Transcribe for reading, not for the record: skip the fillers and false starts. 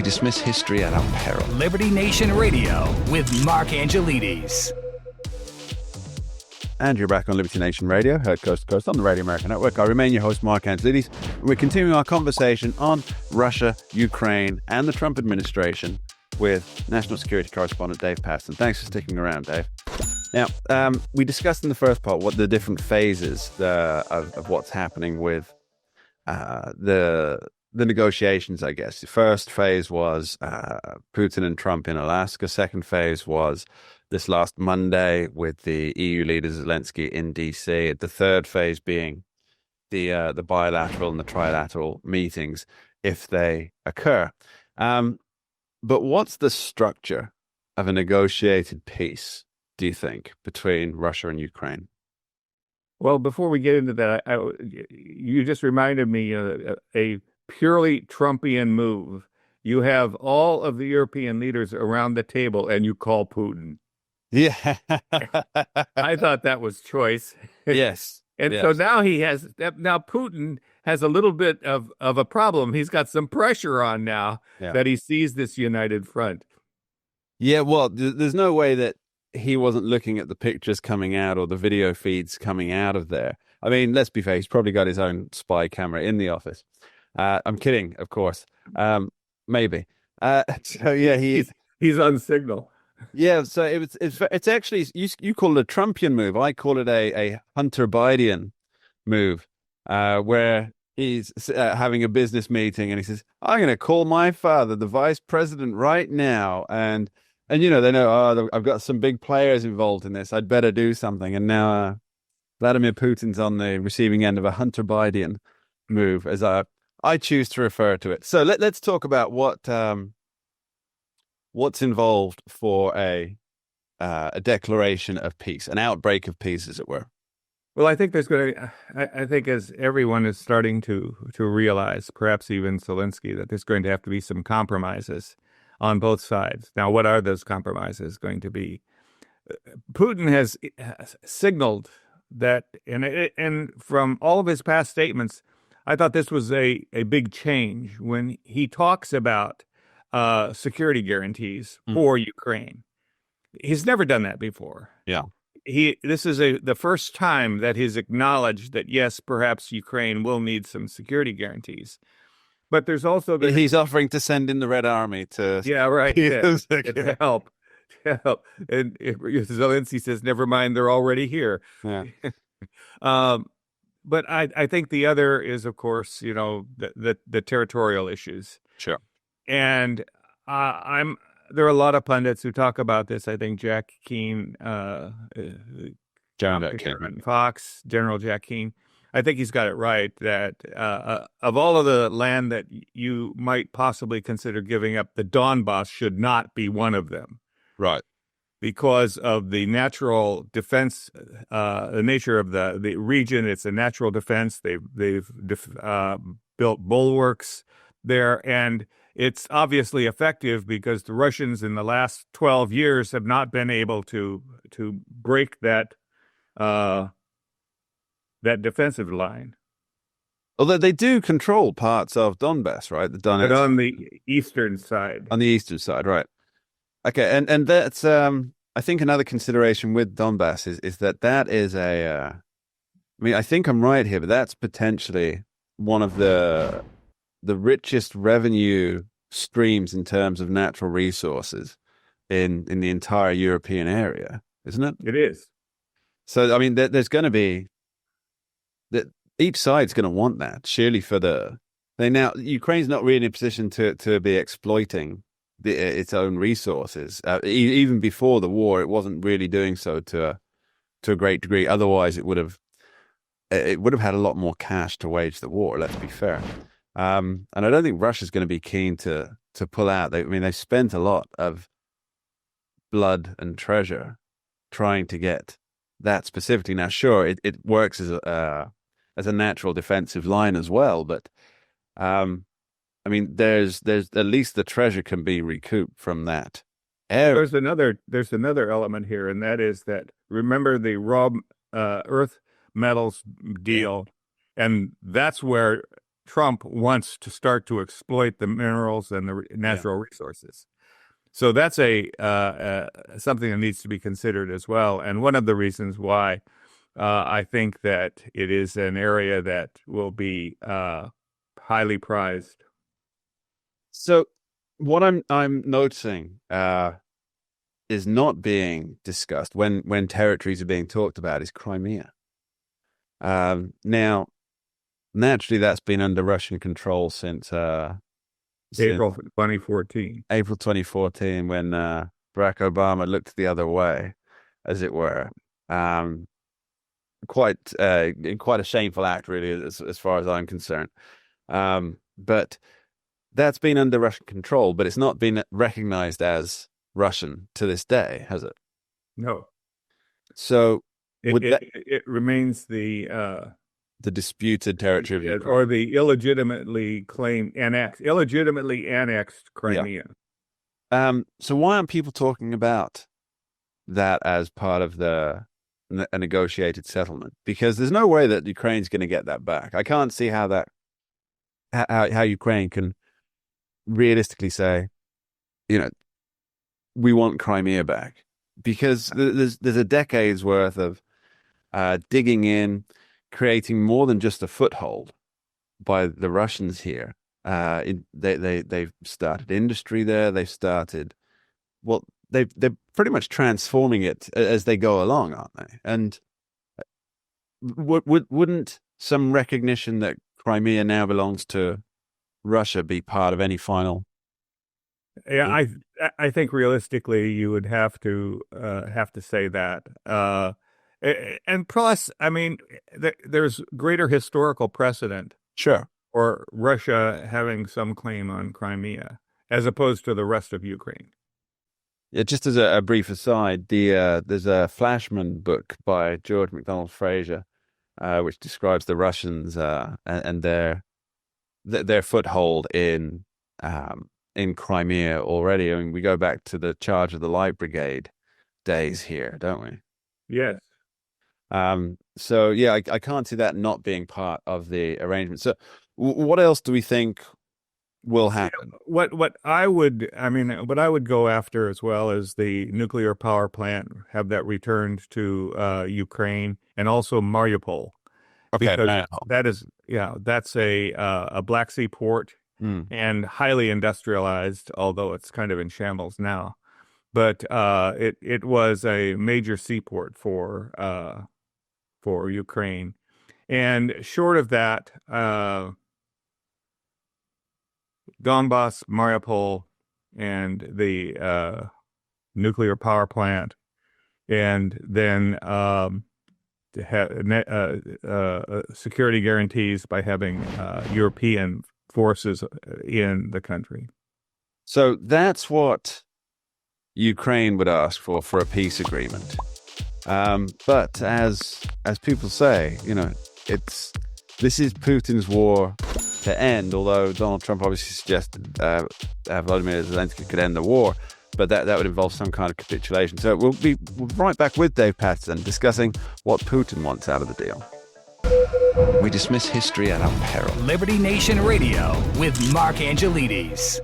dismiss history at our peril. Liberty Nation Radio with Mark Angelides. And you're back on Liberty Nation Radio, heard coast to coast on the Radio American Network. I remain your host, Mark Angelides. We're continuing our conversation on Russia, Ukraine, and the Trump administration with National Security Correspondent Dave Patterson. Thanks for sticking around, Dave. Now, we discussed in the first part what the different phases of what's happening with the negotiations, I guess. The first phase was Putin and Trump in Alaska. Second phase was this last Monday with the EU leader Zelensky in D.C. The third phase being the bilateral and the trilateral meetings, if they occur. But what's the structure of a negotiated peace, do you think, between Russia and Ukraine? Well, before we get into that, you just reminded me a purely Trumpian move. You have all of the European leaders around the table and you call Putin. Yeah. I thought that was choice. Yes. And so now Putin has a little bit of a problem. He's got some pressure on now that he sees this united front. Yeah, well, there's no way that he wasn't looking at the pictures coming out or the video feeds coming out of there. I mean, let's be fair, he's probably got his own spy camera in the office. I'm kidding, of course. Maybe. So yeah, he's on signal. Yeah, so it's actually you call it a Trumpian move. I call it a Hunter Biden move, where he's having a business meeting and he says, "I'm going to call my father, the vice president, right now," and they know, I've got some big players involved in this. I'd better do something. And now Vladimir Putin's on the receiving end of a Hunter Biden move, as I choose to refer to it. So let's talk about what's involved for a declaration of peace, an outbreak of peace, as it were. Well, I think I think as everyone is starting to realize, perhaps even Zelensky, that there's going to have to be some compromises on both sides. Now, what are those compromises going to be? Putin has signaled that, and from all of his past statements, I thought this was a big change when he talks about security guarantees for Ukraine. He's never done that before. Yeah. This is the first time that he's acknowledged that, yes, perhaps Ukraine will need some security guarantees. But there's also he's offering to send in the Red Army to to help. And Zelensky says, "Never mind, they're already here." Yeah. But I think the other is, of course, the territorial issues. Sure. And there are a lot of pundits who talk about this. I think Jack Keane, Fox, General Jack Keane, I think he's got it right that of all of the land that you might possibly consider giving up, the Donbass should not be one of them. Right. Because of the natural defense, the nature of the region. It's a natural defense. They've built bulwarks there, and it's obviously effective because the Russians in the last 12 years have not been able to break that defensive line. Although they do control parts of Donbass, right? The Donetsk. But on the eastern side. On the eastern side, right. Okay, and that's I think another consideration with Donbass is that is I mean, I think I'm right here, but that's potentially one of the richest revenue streams in terms of natural resources in the entire European area, isn't it? It is. So I mean, there's going to be that each side's going to want that, surely. Now Ukraine's not really in a position to be exploiting its own resources. Even before the war, it wasn't really doing so to a great degree. Otherwise, it would have had a lot more cash to wage the war. Let's be fair. And I don't think Russia's going to be keen to pull out. They spent a lot of blood and treasure trying to get that specifically. Now, sure, it works as a natural defensive line as well, but I mean, there's at least the treasure can be recouped from that. There's another element here, and that is that, remember the raw earth metals deal, and that's where Trump wants to start to exploit the minerals and the natural resources. So that's something that needs to be considered as well. And one of the reasons why I think that it is an area that will be highly prized. So what I'm noticing is not being discussed when territories are being talked about is Crimea. Now, naturally, that's been under Russian control since April 2014. April 2014, when Barack Obama looked the other way, as it were. Quite a shameful act, really, as far as I'm concerned. But that's been under Russian control, but it's not been recognized as Russian to this day, has it? No. So it remains the disputed territory of or the illegitimately annexed Crimea. Yeah. So why aren't people talking about that as part of a negotiated settlement? Because there's no way that Ukraine's going to get that back. I can't see how Ukraine can realistically say, we want Crimea back, because there's a decade's worth of digging in, creating more than just a foothold by the Russians here. They've started industry there. They've started, they're pretty much transforming it as they go along, aren't they? And wouldn't some recognition that Crimea now belongs to Russia be part of any final? Yeah, I think realistically you would have to say that. And plus, I mean, there's greater historical precedent, sure, for Russia having some claim on Crimea as opposed to the rest of Ukraine. Yeah, just as a brief aside, there's a Flashman book by George MacDonald Fraser, which describes the Russians and their foothold in Crimea already. I mean, we go back to the Charge of the Light Brigade days here, don't we? Yes. So yeah, I can't see that not being part of the arrangement. So what else do we think will happen? What I would go after as well is the nuclear power plant, have that returned to Ukraine, and also Mariupol. Okay, because that's a Black Sea port and highly industrialized, although it's kind of in shambles now. But it was a major seaport for Ukraine, and short of that, Donbass, Mariupol, and the nuclear power plant, and then security guarantees by having European forces in the country. So that's what Ukraine would ask for a peace agreement. But as people say, this is Putin's war to end, although Donald Trump obviously suggested Volodymyr Zelensky could end the war, but that would involve some kind of capitulation. So we'll be right back with Dave Patterson discussing what Putin wants out of the deal. We dismiss history at our peril. Liberty Nation Radio with Mark Angelides.